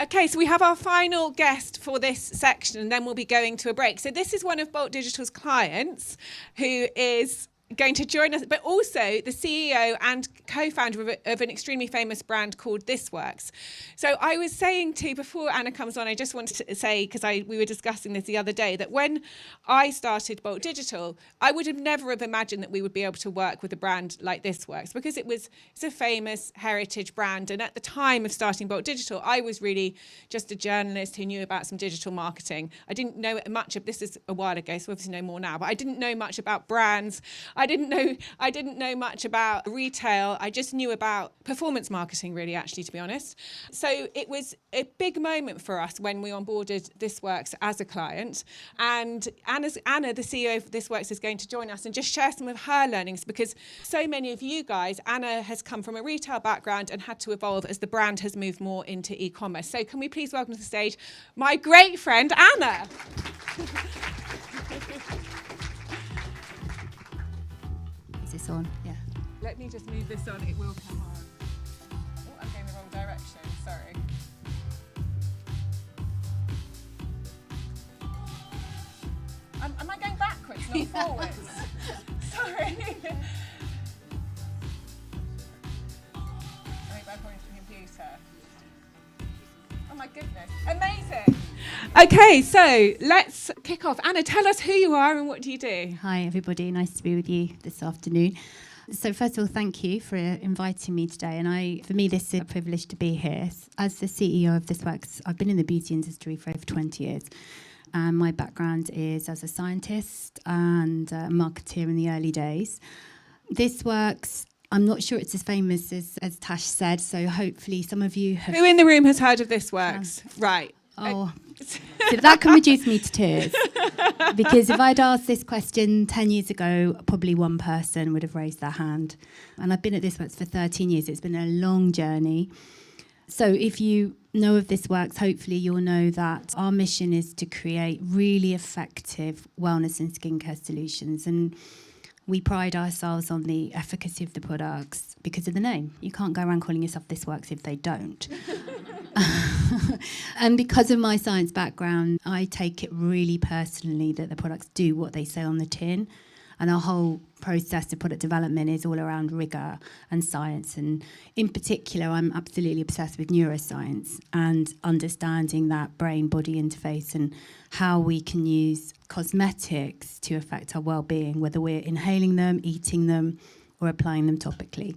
Okay, so we have our final guest for this section, and then we'll be going to a break. So this is one of Bolt Digital's clients who is going to join us, but also the CEO and co-founder of an extremely famous brand called This Works. So I was saying to, before Anna comes on, I just wanted to say, because we were discussing this the other day, that when I started Bolt Digital, I would have never have imagined that we would be able to work with a brand like This Works, because it's a famous heritage brand. And at the time of starting Bolt Digital, I was really just a journalist who knew about some digital marketing. I didn't know much of, this is a while ago, so obviously know more now, but I didn't know much about brands. I didn't know much about retail. I just knew about performance marketing, really, actually, to be honest. So it was a big moment for us when we onboarded This Works as a client. And Anna, the CEO of This Works, is going to join us and just share some of her learnings, because so many of you guys, Anna has come from a retail background and had to evolve as the brand has moved more into e-commerce. So can we please welcome to the stage my great friend, Anna. This on? Yeah. Let me just move this on, it will come on. Oh, I'm going the wrong direction, sorry. Am I going backwards, not forwards? Sorry. I think by pointing to the computer. Oh my goodness, amazing. Okay, so let's kick off. Anna, tell us who you are and what do you do? Hi, everybody. Nice to be with you this afternoon. So first of all, thank you for inviting me today. And for me, this is a privilege to be here. As the CEO of This Works, I've been in the beauty industry for over 20 years. And my background is as a scientist and a marketeer in the early days. This Works, I'm not sure it's as famous as Tash said, so hopefully some of you have... Who in the room has heard of This Works? Right. Oh, so that can reduce me to tears. Because if I'd asked this question 10 years ago, probably one person would have raised their hand. And I've been at This Works for 13 years. It's been a long journey. So if you know of This Works, hopefully you'll know that our mission is to create really effective wellness and skincare solutions. And we pride ourselves on the efficacy of the products because of the name. You can't go around calling yourself This Works if they don't. And because of my science background, I take it really personally that the products do what they say on the tin. And our whole process of product development is all around rigor and science. And in particular, I'm absolutely obsessed with neuroscience and understanding that brain-body interface and how we can use cosmetics to affect our well-being, whether we're inhaling them, eating them, or applying them topically.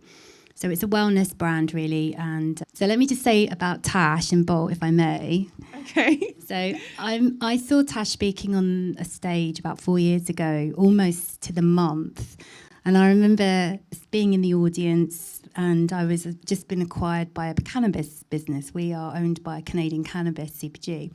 So it's a wellness brand, really. And so let me just say about Tash and Bolt, if I may. Okay. So I saw Tash speaking on a stage about 4 years ago, almost to the month. And I remember being in the audience, and I was just been acquired by a cannabis business. We are owned by a Canadian cannabis CPG,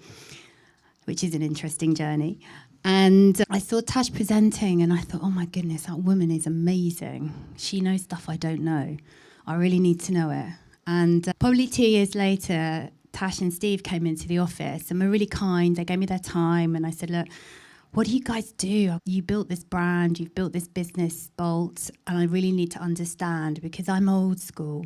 which is an interesting journey. And I saw Tash presenting, and I thought, oh my goodness, that woman is amazing. She knows stuff I don't know. I really need to know it. And probably 2 years later, Tash and Steve came into the office and were really kind. They gave me their time, and I said, look, what do you guys do? You built this brand, you've built this business, Bolt, and I really need to understand because I'm old school.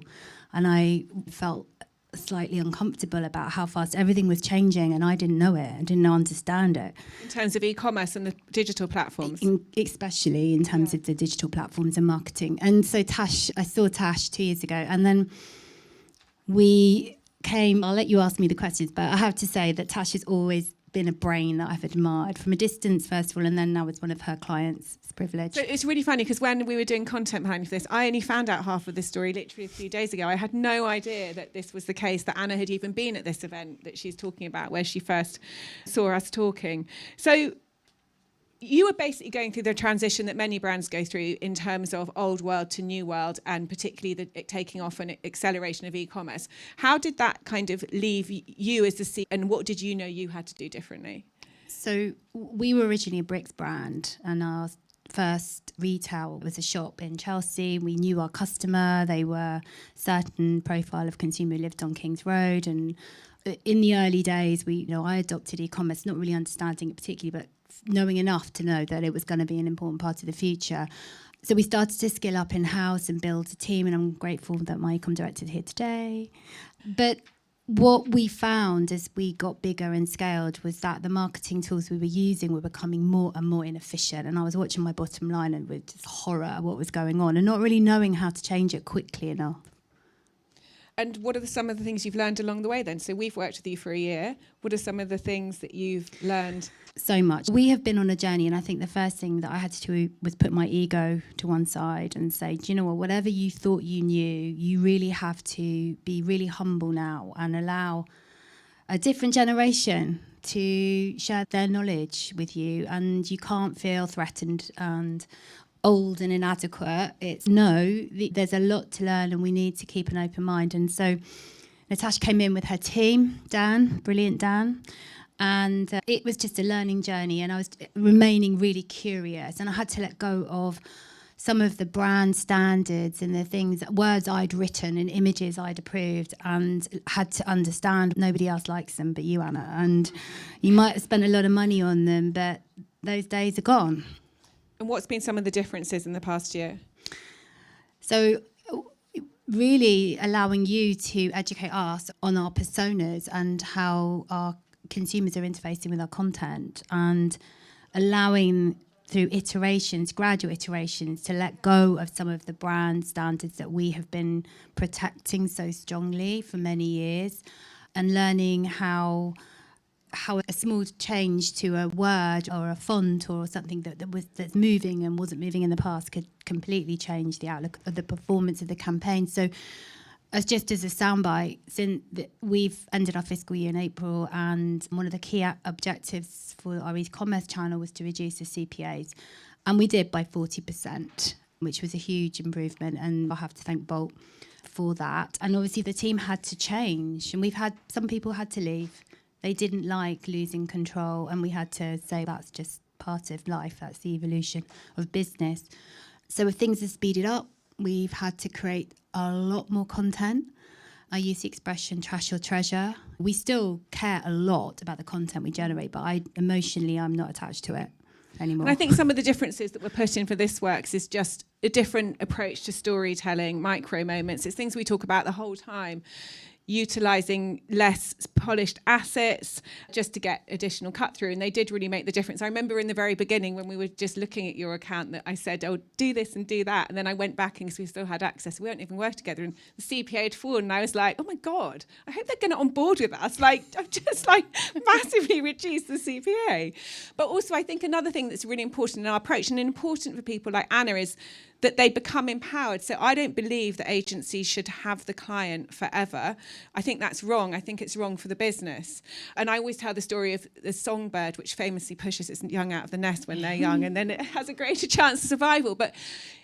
And I felt slightly uncomfortable about how fast everything was changing, and I didn't know it. I didn't understand it. In terms of e-commerce and the digital platforms? Especially in terms of the digital platforms and marketing. And so I saw Tash 2 years ago, and then we came, I'll let you ask me the questions, but I have to say that Tash has always been a brain that I've admired from a distance, first of all, and then now as one of her clients. It's a privilege. So it's really funny because when we were doing content behind this, I only found out half of this story literally a few days ago. I had no idea that this was the case, that Anna had even been at this event that she's talking about where she first saw us talking. So you were basically going through the transition that many brands go through in terms of old world to new world, and particularly the taking off and acceleration of e-commerce. How did that kind of leave you as the CEO, and what did you know you had to do differently? So we were originally a bricks brand, and our first retail was a shop in Chelsea. We knew our customer. They were a certain profile of consumer who lived on King's Road. And in the early days, I adopted e-commerce, not really understanding it particularly, but knowing enough to know that it was going to be an important part of the future. So we started to scale up in-house and build a team, and I'm grateful that my ecom director is here today. But what we found as we got bigger and scaled was that the marketing tools we were using were becoming more and more inefficient. And I was watching my bottom line and with just horror at what was going on and not really knowing how to change it quickly enough. And what are some of the things you've learned along the way then? So we've worked with you for a year. What are some of the things that you've learned? So much. We have been on a journey, and I think the first thing that I had to do was put my ego to one side and say, do you know what, whatever you thought you knew, you really have to be really humble now and allow a different generation to share their knowledge with you, and you can't feel threatened and old and inadequate. It's there's a lot to learn and we need to keep an open mind. And so Natasha came in with her team, Dan, brilliant Dan, and it was just a learning journey, and I was remaining really curious, and I had to let go of some of the brand standards and the things, words I'd written and images I'd approved, and had to understand nobody else likes them but you, Anna, and you might have spent a lot of money on them, but those days are gone. And what's been some of the differences in the past year? So really allowing you to educate us on our personas and how our consumers are interfacing with our content, and allowing through iterations, gradual iterations, to let go of some of the brand standards that we have been protecting so strongly for many years, and learning how a small change to a word or a font or something that's moving and wasn't moving in the past could completely change the outlook of the performance of the campaign. So as just as a soundbite, since we've ended our fiscal year in April, and one of the key objectives for our e-commerce channel was to reduce the CPAs, and we did by 40%, which was a huge improvement, and I have to thank Bolt for that. And obviously the team had to change, and some people had to leave. They didn't like losing control, and we had to say that's just part of life, that's the evolution of business. So if things have speeded up, we've had to create a lot more content. I use the expression trash or treasure. We still care a lot about the content we generate, but I'm not attached to it anymore. And I think some of the differences that we're putting for This Works is just a different approach to storytelling, micro moments. It's things we talk about the whole time. Utilising less polished assets just to get additional cut through, and they did really make the difference. I remember in the very beginning when we were just looking at your account that I said, oh, do this and do that, and then I went back and because we still had access, we weren't even working together, and the CPA had fallen, and I was like, oh my God, I hope they're going to on board with us. Like, I've just massively reduced the CPA. But also I think another thing that's really important in our approach, and important for people like Anna, is that they become empowered. So I don't believe that agencies should have the client forever. I think that's wrong. I think it's wrong for the business. And I always tell the story of the songbird, which famously pushes its young out of the nest when they're young, and then it has a greater chance of survival. But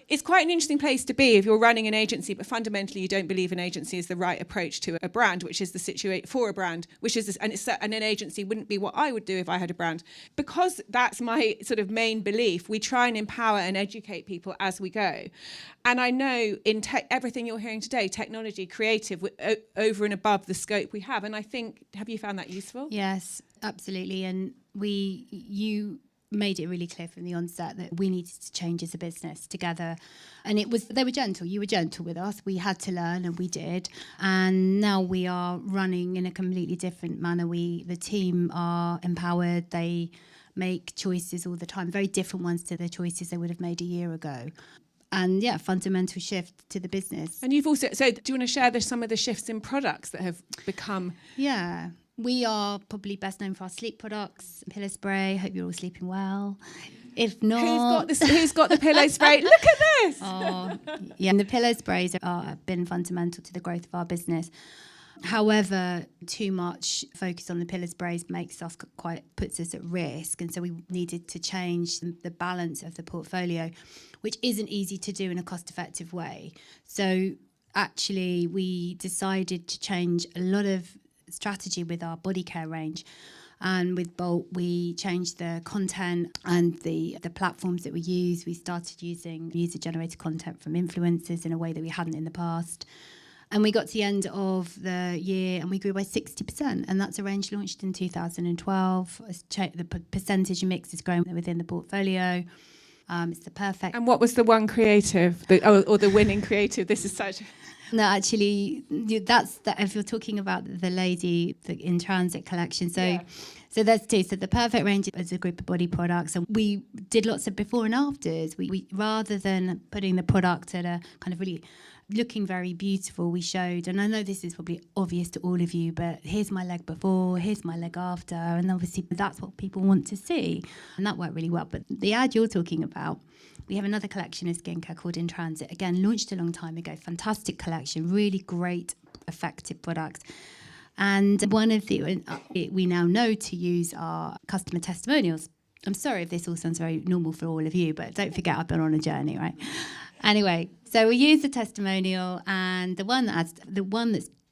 it's quite an interesting place to be if you're running an agency, but fundamentally you don't believe an agency is the right approach to a brand, which is the situation for a brand, which is and an agency wouldn't be what I would do if I had a brand. Because that's my sort of main belief, we try and empower and educate people as we go. And I know in everything you're hearing today, technology, creative, over and above the scope we have. And I think, have you found that useful? Yes, absolutely. And you made it really clear from the onset that we needed to change as a business together. And they were gentle. You were gentle with us. We had to learn, and we did. And now we are running in a completely different manner. The team are empowered. They make choices all the time, very different ones to the choices they would have made a year ago. And fundamental shift to the business. And you've also, so do you want to share some of the shifts in products that have become? Yeah. We are probably best known for our sleep products, pillow spray. Hope you're all sleeping well. If not, who's got the pillow spray? Look at this. Oh, yeah. And the pillow sprays have been fundamental to the growth of our business. However, too much focus on the pillow sprays puts us at risk, and so we needed to change the balance of the portfolio, which isn't easy to do in a cost-effective way. So actually, we decided to change a lot of strategy with our body care range, and with Bolt we changed the content and the platforms that we use. We started using user-generated content from influencers in a way that we hadn't in the past, and we got to the end of the year and we grew by 60%, and that's a range launched in 2012. The percentage mix is growing within the portfolio. It's the perfect. And what was the one creative, or the winning creative? This is such. No, actually, if you're talking about the lady, the In Transit collection. So there's two. So the perfect range is a group of body products, and we did lots of before and afters. We rather than putting the product at a kind of really looking very beautiful, we showed, and I know this is probably obvious to all of you, but here's my leg before, here's my leg after, and obviously that's what people want to see, and that worked really well. But the ad you're talking about, we have another collection of skincare called In Transit, again launched a long time ago, fantastic collection, really great effective products. And one of the we now know to use are customer testimonials. I'm sorry if this all sounds very normal for all of you, but don't forget I've been on a journey, right? Anyway, so we used the testimonial, and the one that's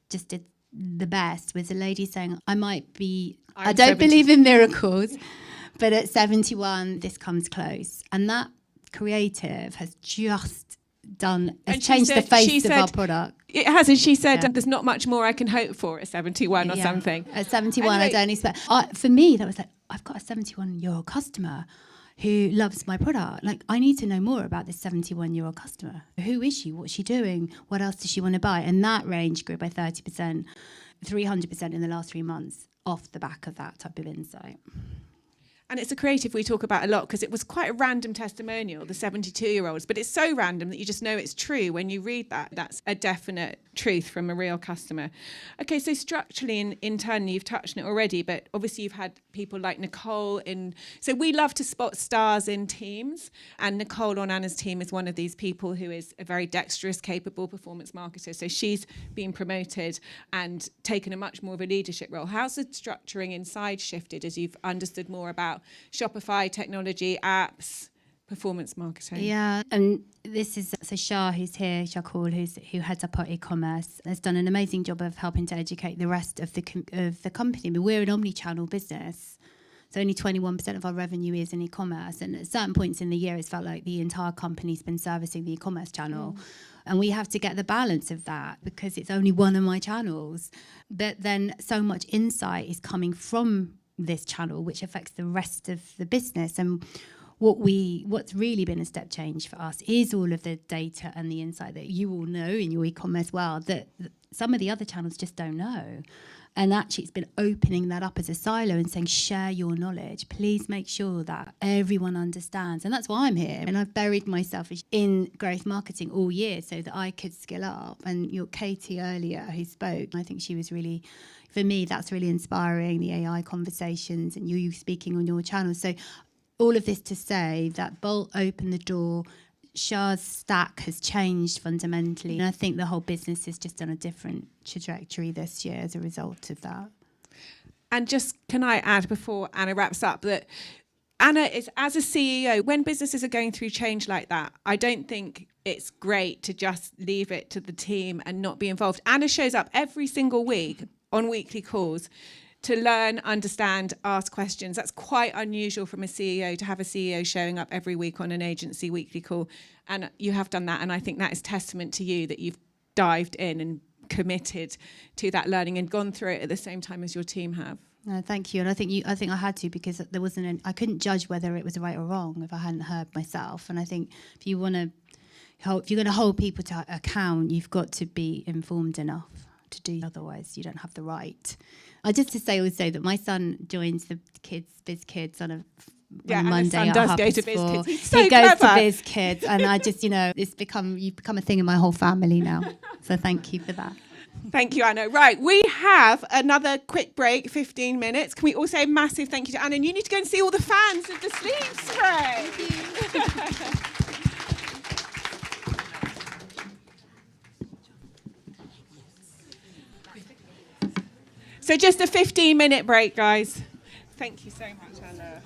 just did the best was a lady saying, I don't believe in miracles, but at 71, this comes close. And that creative has just changed the face of our product. It has, and she said, there's not much more I can hope for at 71 or something. At 71, anyway, I don't expect. For me, that was like, I've got a 71-year-old customer who loves my product. Like, I need to know more about this 71-year-old customer. Who is she? What's she doing? What else does she want to buy? And that range grew by 30%, 300% in the last 3 months off the back of that type of insight. And it's a creative we talk about a lot because it was quite a random testimonial, the 72-year-olds, but it's so random that you just know it's true when you read that. That's a definite truth from a real customer. Okay, so structurally and internally, you've touched on it already, but obviously you've had people like Nicole in. So we love to spot stars in teams, and Nicole on Anna's team is one of these people who is a very dexterous, capable performance marketer. So she's been promoted and taken a much more of a leadership role. How's the structuring inside shifted as you've understood more about Shopify, technology, apps, performance marketing? Yeah, and this is so Shah, who's here, Shah Kaul, who heads up our e-commerce, has done an amazing job of helping to educate the rest of the company. I mean, we're an omni-channel business, so only 21% of our revenue is in e-commerce, and at certain points in the year, it's felt like the entire company's been servicing the e-commerce channel. And we have to get the balance of that because it's only one of my channels. But then so much insight is coming from this channel, which affects the rest of the business. And what's really been a step change for us is all of the data and the insight that you all know in your e-commerce world that some of the other channels just don't know. And actually it's been opening that up as a silo and saying, share your knowledge. Please make sure that everyone understands. And that's why I'm here. And I've buried myself in growth marketing all year so that I could skill up. And your Katie earlier who spoke, I think she was really, for me, that's really inspiring, the AI conversations and you speaking on your channel. So all of this to say that Bolt opened the door. Shah's stack has changed fundamentally. And I think the whole business is just on a different trajectory this year as a result of that. And just can I add before Anna wraps up that Anna is, as a CEO, when businesses are going through change like that, I don't think it's great to just leave it to the team and not be involved. Anna shows up every single week on weekly calls to learn, understand, ask questions. That's quite unusual from a CEO, to have a CEO showing up every week on an agency weekly call. And you have done that. And I think that is testament to you that you've dived in and committed to that learning and gone through it at the same time as your team have. No, thank you. And I think I had to, because there wasn't I couldn't judge whether it was right or wrong if I hadn't heard myself. And I think if you're going to hold people to account, you've got to be informed enough to do, otherwise you don't have the right. Just to say also that my son joins the Biz Kids on a Monday. Son does go to Biz Kids. He's so he goes clever. to Biz Kids, and I just, you've become a thing in my whole family now. So thank you for that. Thank you, Anna. Right, we have another quick break, 15 minutes. Can we all say a massive thank you to Anna? And you need to go and see all the fans of the sleep spray. Thank you. So just a 15-minute break, guys. Thank you so much, Anna.